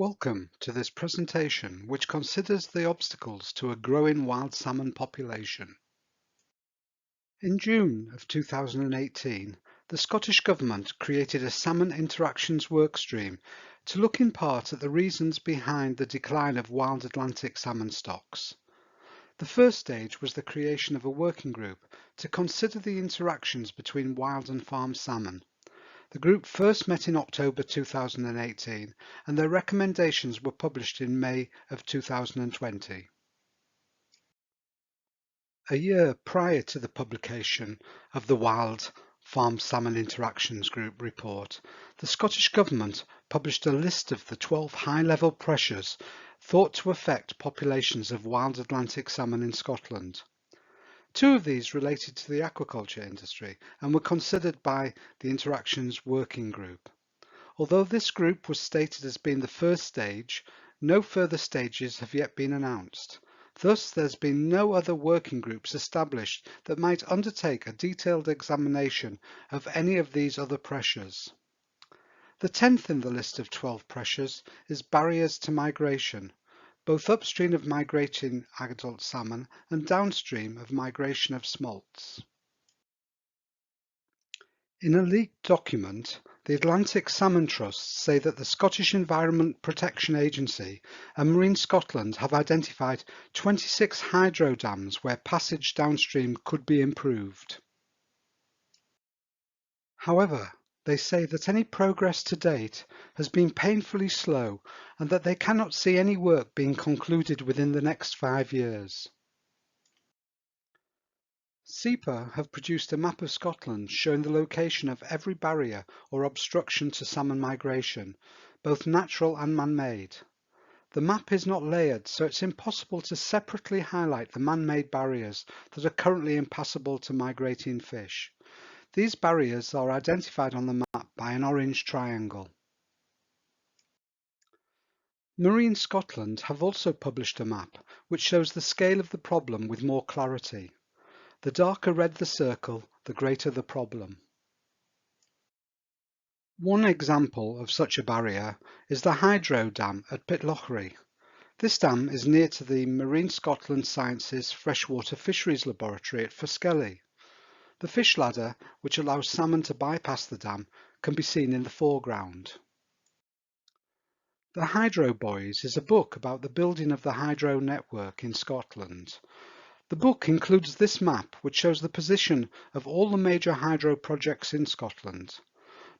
Welcome to this presentation which considers the obstacles to a growing wild salmon population. In June of 2018, the Scottish Government created a Salmon Interactions workstream to look in part at the reasons behind the decline of wild Atlantic salmon stocks. The first stage was the creation of a working group to consider the interactions between wild and farm salmon. The group first met in October 2018 and their recommendations were published in May of 2020. A year prior to the publication of the Wild Farm Salmon Interactions Group report, the Scottish Government published a list of the 12 high-level pressures thought to affect populations of wild Atlantic salmon in Scotland. Two of these related to the aquaculture industry and were considered by the Interactions Working Group. Although this group was stated as being the first stage, no further stages have yet been announced. Thus, there's been no other working groups established that might undertake a detailed examination of any of these other pressures. The 10th in the list of 12 pressures is barriers to migration, both upstream of migrating adult salmon and downstream of migration of smolts. In a leaked document, the Atlantic Salmon Trusts say that the Scottish Environment Protection Agency and Marine Scotland have identified 26 hydro dams where passage downstream could be improved. However, they say that any progress to date has been painfully slow and that they cannot see any work being concluded within the next 5 years. SEPA have produced a map of Scotland showing the location of every barrier or obstruction to salmon migration, both natural and man-made. The map is not layered, so it's impossible to separately highlight the man-made barriers that are currently impassable to migrating fish. These barriers are identified on the map by an orange triangle. Marine Scotland have also published a map which shows the scale of the problem with more clarity. The darker red the circle, the greater the problem. One example of such a barrier is the hydro dam at Pitlochry. This dam is near to the Marine Scotland Sciences Freshwater Fisheries Laboratory at Foskelly. The fish ladder, which allows salmon to bypass the dam, can be seen in the foreground. The Hydro Boys is a book about the building of the hydro network in Scotland. The book includes this map, which shows the position of all the major hydro projects in Scotland.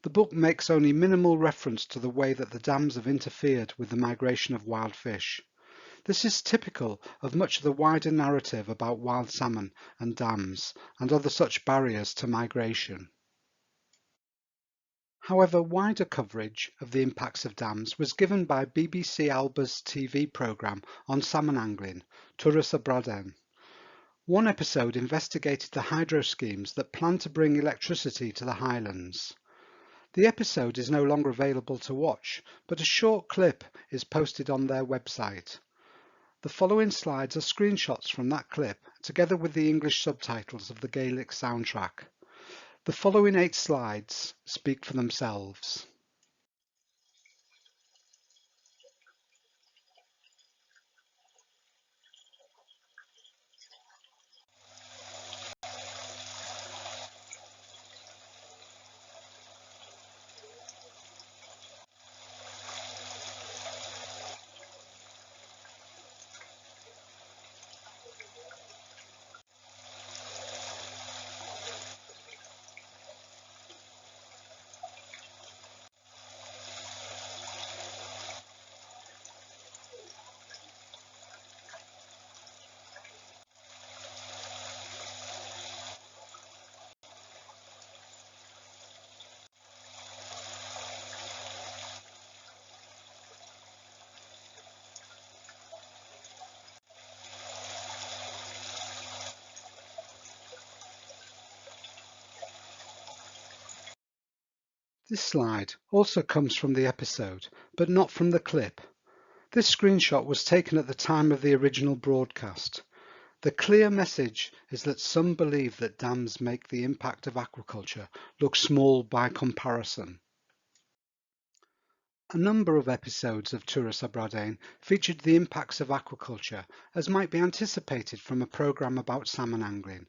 The book makes only minimal reference to the way that the dams have interfered with the migration of wild fish. This is typical of much of the wider narrative about wild salmon and dams and other such barriers to migration. However, wider coverage of the impacts of dams was given by BBC Alba's TV programme on salmon angling, Turas a Braden. One episode investigated the hydro schemes that plan to bring electricity to the Highlands. The episode is no longer available to watch, but a short clip is posted on their website. The following slides are screenshots from that clip, together with the English subtitles of the Gaelic soundtrack. The following 8 slides speak for themselves. This slide also comes from the episode, but not from the clip. This screenshot was taken at the time of the original broadcast. The clear message is that some believe that dams make the impact of aquaculture look small by comparison. A number of episodes of Tourist Abradane featured the impacts of aquaculture, as might be anticipated from a programme about salmon angling.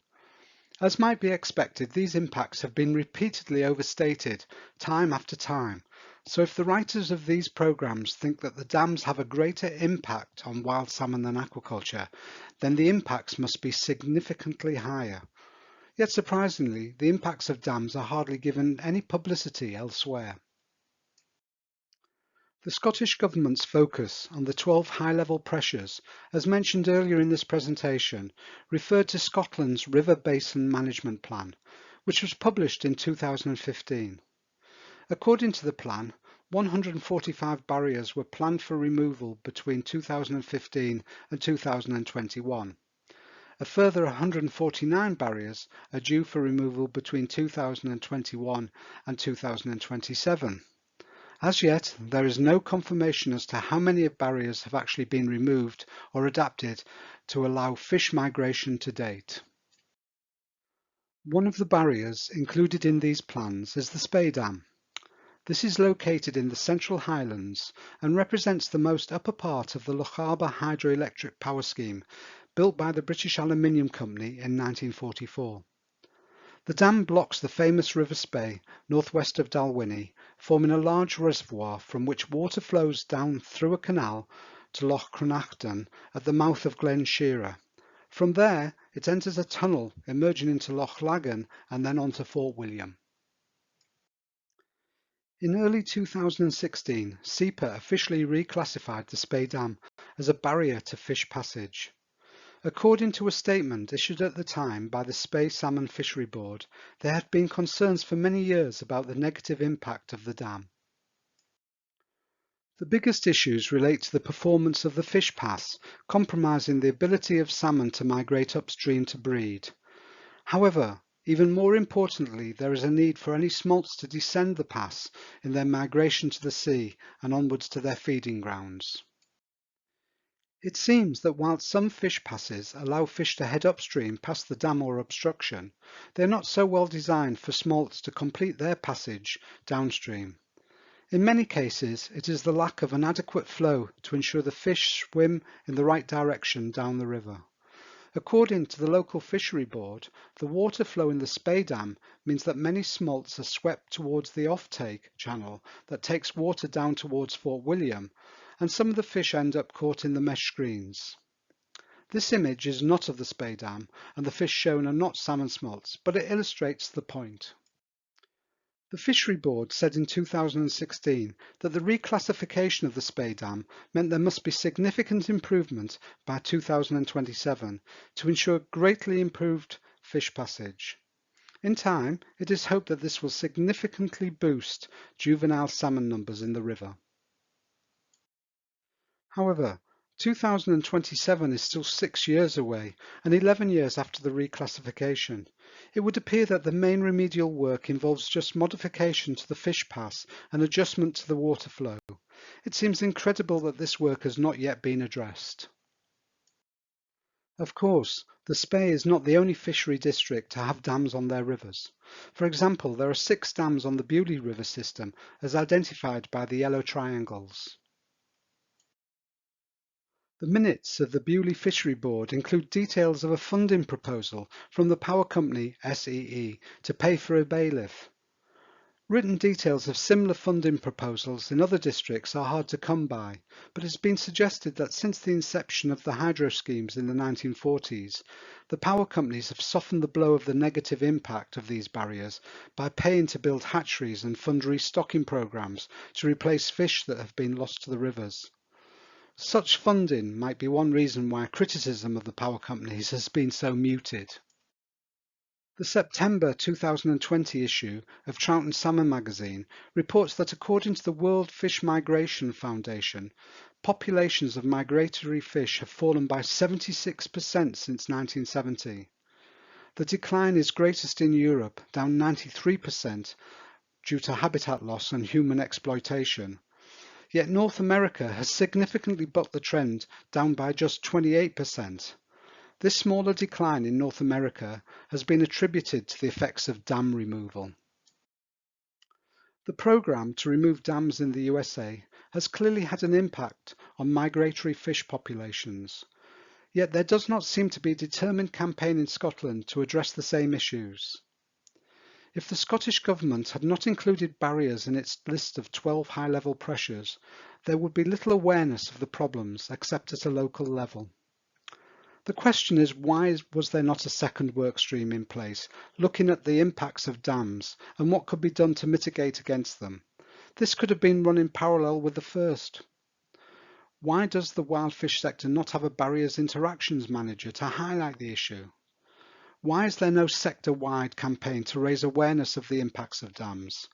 As might be expected, these impacts have been repeatedly overstated time after time, so if the writers of these programmes think that the dams have a greater impact on wild salmon than aquaculture, then the impacts must be significantly higher. Yet surprisingly, the impacts of dams are hardly given any publicity elsewhere. The Scottish Government's focus on the 12 high-level pressures, as mentioned earlier in this presentation, referred to Scotland's River Basin Management Plan, which was published in 2015. According to the plan, 145 barriers were planned for removal between 2015 and 2021. A further 149 barriers are due for removal between 2021 and 2027. As yet, there is no confirmation as to how many barriers have actually been removed or adapted to allow fish migration to date. One of the barriers included in these plans is the Spey Dam. This is located in the Central Highlands and represents the most upper part of the Lochaber hydroelectric power scheme, built by the British Aluminium Company in 1944. The dam blocks the famous River Spey northwest of Dalwhinnie, forming a large reservoir from which water flows down through a canal to Loch Cronachton at the mouth of Glen Shira. From there, it enters a tunnel emerging into Loch Lagan and then onto Fort William. In early 2016, SEPA officially reclassified the Spey Dam as a barrier to fish passage. According to a statement issued at the time by the Spey Salmon Fishery Board, there had been concerns for many years about the negative impact of the dam. The biggest issues relate to the performance of the fish pass, compromising the ability of salmon to migrate upstream to breed. However, even more importantly, there is a need for any smolts to descend the pass in their migration to the sea and onwards to their feeding grounds. It seems that while some fish passes allow fish to head upstream past the dam or obstruction, they are not so well designed for smolts to complete their passage downstream. In many cases, it is the lack of an adequate flow to ensure the fish swim in the right direction down the river. According to the local fishery board, the water flow in the Spey Dam means that many smolts are swept towards the offtake channel that takes water down towards Fort William, and some of the fish end up caught in the mesh screens. This image is not of the Spey Dam, and the fish shown are not salmon smolts, but it illustrates the point. The Fishery Board said in 2016 that the reclassification of the Spey Dam meant there must be significant improvement by 2027 to ensure greatly improved fish passage. In time, it is hoped that this will significantly boost juvenile salmon numbers in the river. However, 2027 is still 6 years away and 11 years after the reclassification. It would appear that the main remedial work involves just modification to the fish pass and adjustment to the water flow. It seems incredible that this work has not yet been addressed. Of course, the Spey is not the only fishery district to have dams on their rivers. For example, there are 6 dams on the Bewley River system as identified by the yellow triangles. The minutes of the Bewley Fishery Board include details of a funding proposal from the power company SEE to pay for a bailiff. Written details of similar funding proposals in other districts are hard to come by, but it has been suggested that since the inception of the hydro schemes in the 1940s, the power companies have softened the blow of the negative impact of these barriers by paying to build hatcheries and fund restocking programs to replace fish that have been lost to the rivers. Such funding might be one reason why criticism of the power companies has been so muted. The September 2020 issue of Trout and Salmon magazine reports that according to the World Fish Migration Foundation, populations of migratory fish have fallen by 76% since 1970. The decline is greatest in Europe, down 93% due to habitat loss and human exploitation. Yet North America has significantly bucked the trend, down by just 28%. This smaller decline in North America has been attributed to the effects of dam removal. The programme to remove dams in the USA has clearly had an impact on migratory fish populations. Yet there does not seem to be a determined campaign in Scotland to address the same issues. If the Scottish Government had not included barriers in its list of 12 high-level pressures, there would be little awareness of the problems except at a local level. The question is, why was there not a second work stream in place, looking at the impacts of dams and what could be done to mitigate against them? This could have been run in parallel with the first. Why does the wild fish sector not have a barriers interactions manager to highlight the issue? Why is there no sector-wide campaign to raise awareness of the impacts of dams?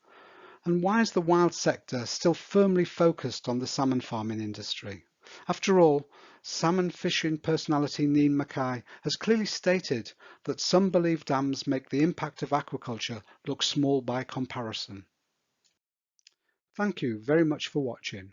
And why is the wild sector still firmly focused on the salmon farming industry? After all, salmon fishing personality Neen Mackay has clearly stated that some believe dams make the impact of aquaculture look small by comparison. Thank you very much for watching.